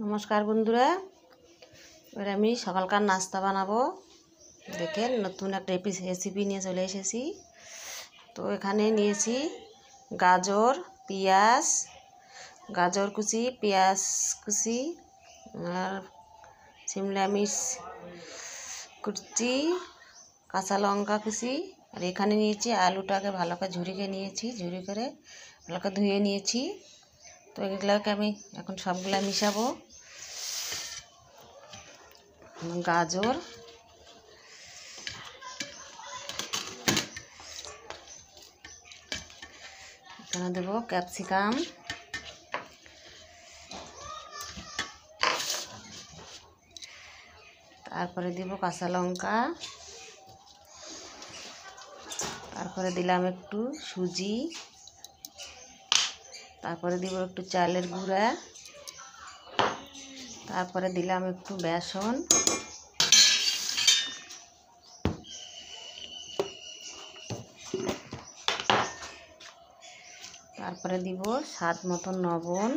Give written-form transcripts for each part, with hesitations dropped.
নমস্কার বন্ধুরা, এবার আমি সকালকার নাস্তা বানাবো। দেখেন, নতুন একটা রেসিপি নিয়ে চলে এসেছি। তো এখানে নিয়েছি গাজর, গাজর কুচি, পেঁয়াজ কুচি আর শিমলা মির্চ কুচি, কাঁচা লঙ্কা কুচি। আর এখানে নিয়েছি আলুটাকে ভালো করে ঝুরিয়ে নিয়েছি, ঝুরি করে ভালো করে ধুয়ে নিয়েছি। তো এগুলোকে আমি এখন সবগুলা মিশাবো। গাজর, এখানে দেবো ক্যাপসিকাম, তারপরে দিব কাঁচা লঙ্কা, তারপরে দিলাম একটু সুজি, তারপরে দিব একটু চালের গুঁড়া, তারপরে দিলাম একটু বেসন, তারপরে দিব স্বাদ মতো লবণ,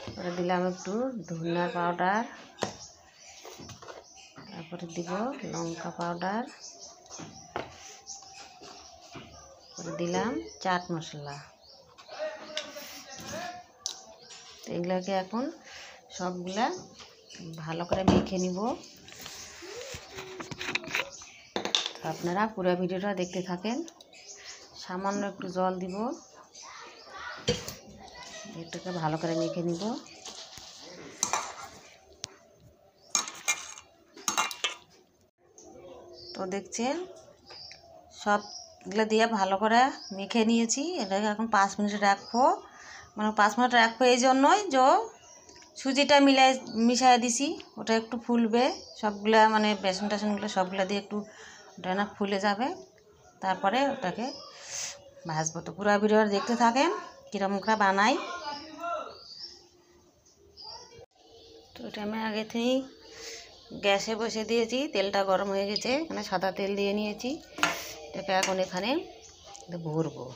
তারপরে দিলাম একটু ধনিয়া পাউডার, তারপরে দিব লঙ্কা পাউডার, তারপরে দিলাম চাট মশলা। এগুলোকে এখন সবগুলা ভালো করে মেখে নিব। আপনারা পুরো ভিডিওটা দেখতে থাকেন। সামান্য একটু জল দিব, এটাকে ভালো করে মেখে নিব। তো দেখছেন, সবগুলো দিয়ে ভালো করে মেখে নিয়েছি। এটাকে এখন 5 মিনিট রাখবো। মানে 5 মিনিট রাখবো এই জন্যই যে সুজিটা মিশিয়ে দিছি, ওটা একটু ফুলবে। সবগুলা মানে বেসন টেসনগুলো সবগুলা দিয়ে একটু ওটা না ফুলে যাবে। তারপরে ওটাকে ভাজবো। তো পুরো ভিডিও দেখতে থাকেন কীরকম করে বানাই। তো এটা আমি আগে থেকেই গ্যাসে বসে দিয়েছি, তেলটা গরম হয়ে গেছে। এখানে সাদা তেল দিয়ে নিয়েছি। এটাকে এখন এখানে ভরবো।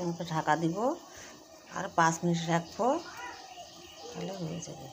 আমাকে ঢাকা দিব আর 5 মিনিট রাখবো, তাহলে হয়ে যাবে।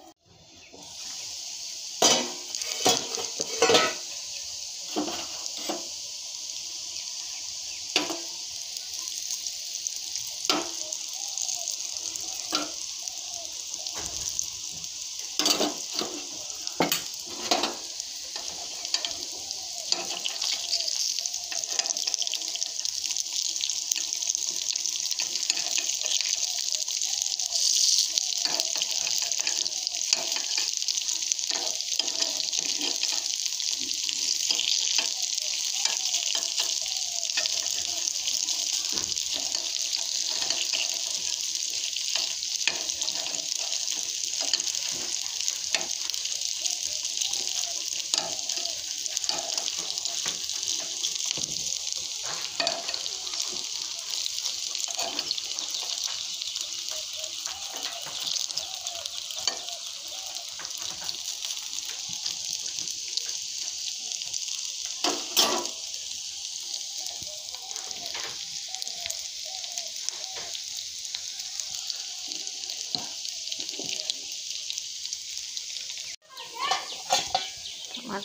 আমার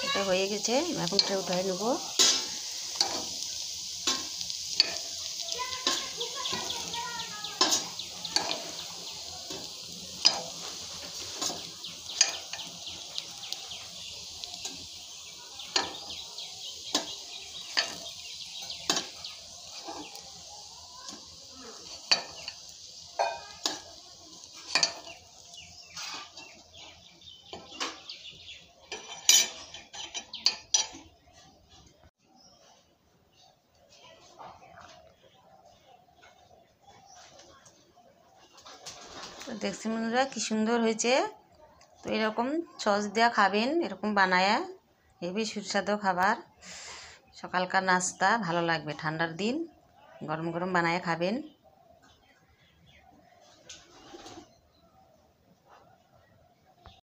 এটা হয়ে গেছে, এখন এটা উঠাই নেব। দেখছি বন্ধুরা কি সুন্দর হয়েছে। তো এরকম সস দেওয়া খাবেন, এরকম বানায়া, হেবি সুস্বাদু খাবার, সকালকার নাস্তা ভালো লাগবে। ঠান্ডার দিন গরম গরম বানায়া খাবেন।